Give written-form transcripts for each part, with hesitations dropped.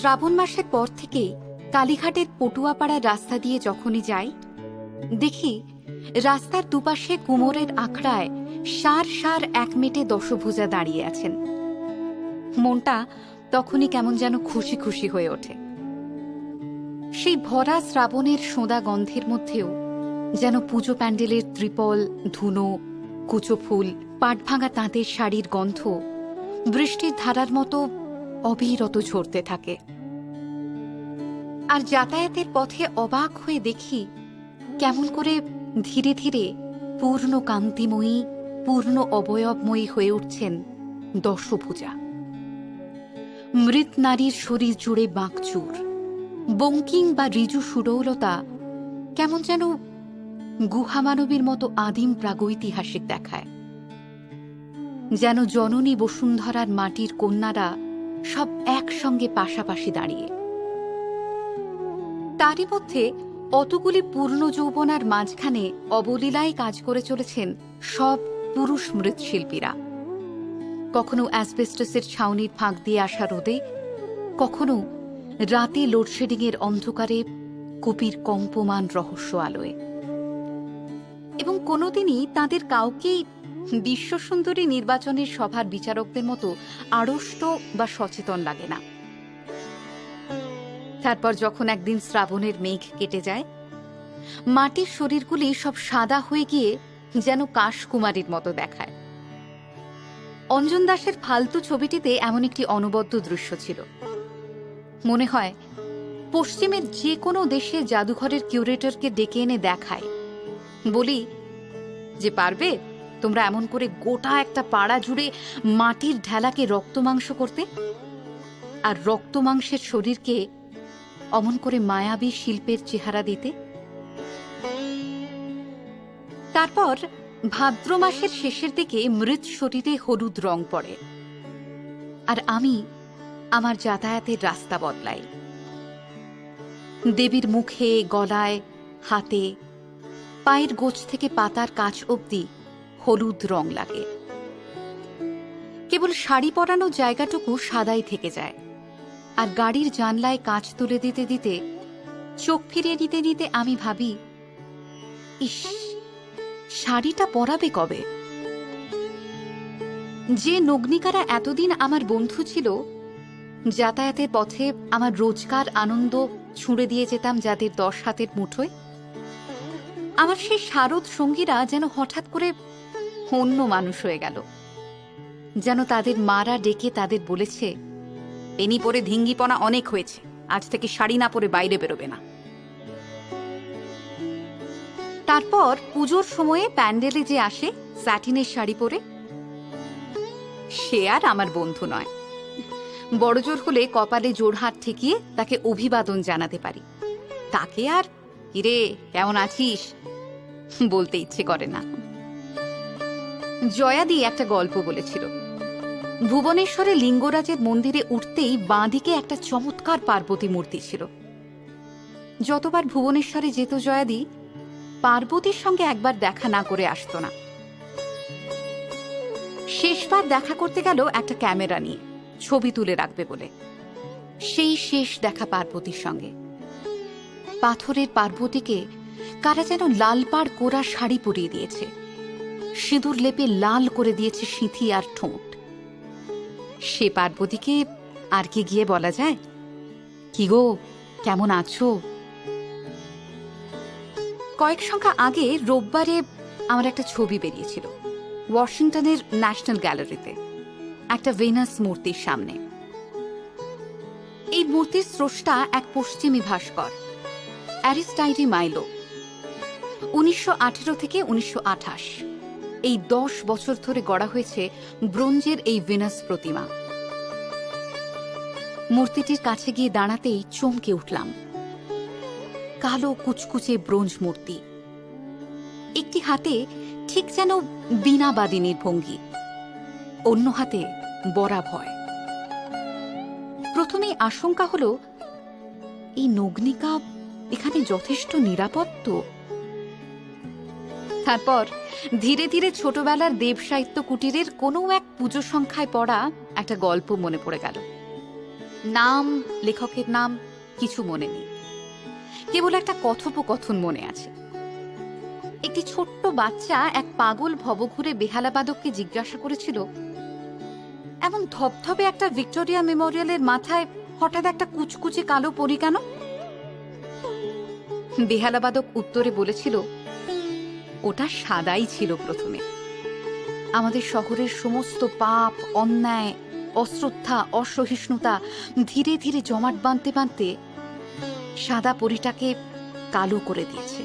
শ্রাবণ মাসের পর থেকেই কালীঘাটের পটুয়াপাড়ার রাস্তা দিয়ে যখনই যাই, দেখি রাস্তার দুপাশে কুমোরের আখড়ায় সার সার এক মেটে দশভুজা দাঁড়িয়ে আছেন। মনটা তখনই কেমন যেন খুশি খুশি হয়ে ওঠে। সেই ভরা শ্রাবণের সোঁদা গন্ধের মধ্যেও যেন পুজো প্যান্ডেলের ত্রিপল, ধুনো, কুচো ফুল, পাটভাঙা তাঁতের শাড়ির গন্ধ বৃষ্টির ধারার মতো অবিরত ঝরতে থাকে। আর যাতায়াতের পথে অবাক হয়ে দেখি কেমন করে ধীরে ধীরে পূর্ণ কান্তিময়ী, পূর্ণ অবয়বময়ী হয়ে উঠছেন দশভুজা। মৃত নারীর শরীর জুড়ে বাঁকচুর, বঙ্কিম বা ঋজু সুডৌলতা কেমন যেন গুহামানবীর মতো আদিম প্রাগৈতিহাসিক দেখায়। যেন জননী বসুন্ধরার মাটির কন্যারা সব একসঙ্গে পাশাপাশি দাঁড়িয়ে। তারই মধ্যে অতগুলি পূর্ণ যৌবনার মাঝখানে অবলীলায় কাজ করে চলেছেন সব পুরুষ মৃৎশিল্পীরা। কখনো অ্যাসবেস্টসের ছাউনির ফাঁক দিয়ে আসা রোদে, কখনো রাতে লোডশেডিংয়ের অন্ধকারে কুপির কম্পমান রহস্য আলোয়। এবং কোনোদিনই তাদের কাউকেই বিশ্বসুন্দরী নির্বাচনের সভার বিচারকদের মতো আড়ষ্ট বা সচেতন লাগে না। তারপর যখন একদিন শ্রাবণের মেঘ কেটে যায়, মাটির শরীরগুলি সব সাদা হয়ে গিয়ে যেন কাশকুমারীর মতো দেখায়। অঞ্জন দাসের ফালতু ছবিটিতে এমন একটি অনবদ্য দৃশ্য ছিল। মনে হয় পশ্চিমের যে কোনো দেশে জাদুঘরের কিউরেটরকে ডেকে এনে দেখায়, বলি যে পারবে তোমরা এমন করে গোটা একটা পাড়া জুড়ে মাটির ঢেলাকে রক্তমাংস করতে, আর রক্তমাংসের শরীরকে অমন করে মায়াবী শিল্পের চেহারা দিতে। তারপর ভাদ্র মাসের শেষের দিকে মৃত শরীরে হলুদ রং পড়ে, আর আমি আমার যাতায়াতের রাস্তা বদলাই। দেবীর মুখে, গলায়, হাতে, পায়ের গোছ থেকে পাতার কাছ অবধি হলুদ রং লাগে। কেবল শাড়ি পরানো জায়গাটুকু সাদাই থেকে যায়। আর গাড়ির জানলায় কাঁচ তুলে দিতে দিতে, চোখ ফিরিয়ে নিতে নিতে আমি ভাবি, ইস, শাড়িটা পরাবে কবে? যে নগ্নিকারা এতদিন আমার বন্ধু ছিল, যাতায়াতের পথে আমার রোজকার আনন্দ ছুঁড়ে দিয়ে যেতাম যাদের 10 হাতের মুঠোয়, আমার সেই শারদ সঙ্গীরা যেন হঠাৎ করে অন্য মানুষ হয়ে গেল। যেন তাদের মারা ডেকে তাদের বলেছে, পেনি পরে ধিঙ্গিপনা অনেক হয়েছে, আজ থেকে শাড়ি না পরে বাইরে বেরোবে না। তারপর পুজোর সময়ে প্যান্ডেলে যে আসে স্যাটিনের শাড়ি পরে, সে আর আমার বন্ধু নয়। বড়জোর হলে কপালে জোড়হাত ঠেকিয়ে তাকে অভিবাদন জানাতে পারি, তাকে আর কিরে কেমন আছিস বলতে ইচ্ছে করে না। জয়াদি একটা গল্প বলেছিল, ভুবনেশ্বরে লিঙ্গরাজের মন্দিরে উঠতেই বাঁদিকে একটা চমৎকার পার্বতী মূর্তি ছিল। যতবার ভুবনেশ্বরে যেত জয়াদি, পার্বতীর সঙ্গে একবার দেখা না করে আসতো না। শেষবার দেখা করতে গেল একটা ক্যামেরা নিয়ে, ছবি তুলে রাখবে বলে। সেই শেষ দেখা পার্বতীর সঙ্গে। পাথরের পার্বতীকে কারা যেন লাল পাড় কোরা শাড়ি পরিয়ে দিয়েছে, সিঁদুর লেপে লাল করে দিয়েছে সিঁথি আর ঠোঁট। সে পার্বতীকে আর কি গিয়ে বলা যায়, কি গো কেমন আছো? কয়েক সংখ্যা আগে রোববারে আমার একটা ছবি বেরিয়েছিল ওয়াশিংটনের ন্যাশনাল গ্যালারিতে, একটা ভেনাস মূর্তির সামনে। এই মূর্তির স্রষ্টা এক পশ্চিমী ভাস্কর, অ্যারিস্টাইডি মাইলো। 1918 থেকে 1928 এই 10 বছর ধরে গড়া হয়েছে ব্রোঞ্জের এই ভেনাস প্রতিমা। মূর্তিটির কাছে গিয়ে দাঁড়াতেই চমকে উঠলাম। কালো কুচকুচে ব্রোঞ্জ মূর্তি, একটি হাতে ঠিক যেন বীণাবাদিনীর ভঙ্গি, অন্য হাতে বরা ভয়। প্রথমেই আশঙ্কা হল, এই নগ্নিকা এখানে যথেষ্ট নিরাপদ তো? তারপর ধীরে ধীরে ছোটবেলার দেব সাহিত্য কুটিরের কোনো এক পুজো সংখ্যায় পড়া একটা গল্প মনে পড়ে গেল। নাম, লেখকের নাম কিছু মনে নেই, কেবল একটা কথোপকথন মনে আছে। একটি ছোট্ট বাচ্চা এক পাগল ভবঘুরে বেহালাবাদককে জিজ্ঞাসা করেছিল, এমন ধবধবে একটা ভিক্টোরিয়া মেমোরিয়ালের মাথায় হঠাৎ একটা কুচকুচে কালো পরি কেন? বেহালাবাদক উত্তরে বলেছিল, ওটা সাদাই ছিল প্রথমে। আমাদের শহরের সমস্ত পাপ, অন্যায়, অশ্রদ্ধা, অসহিষ্ণুতা ধীরে ধীরে জমাট বাঁধতে বাঁধতে সাদা পরিটাকে কালো করে দিয়েছে।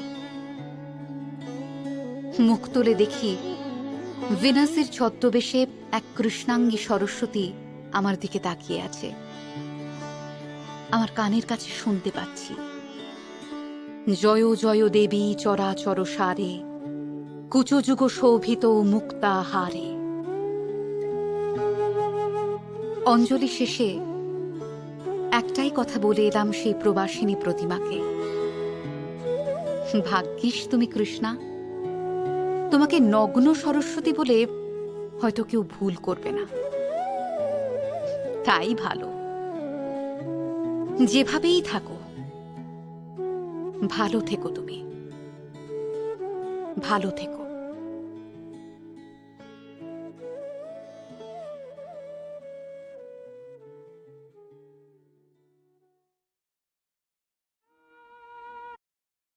মুখ তুলে দেখি ভিনাসের ছদ্মবেশে এক কৃষ্ণাঙ্গী সরস্বতী আমার দিকে তাকিয়ে আছে। আমার কানের কাছে শুনতে পাচ্ছি, জয় জয় দেবী চরাচর সারে, কুচযুগ শোভিত মুক্তা হারে। অঞ্জলি শেষে একটাই কথা বলে এলাম সেই প্রবাসিনী প্রতিমাকে, ভাগ্যিস তুমি কৃষ্ণা, তোমাকে নগ্ন সরস্বতী বলে হয়তো কেউ ভুল করবে না। তাই ভালো, যেভাবেই থাকো ভালো থেকো, তুমি ভালো থেকো।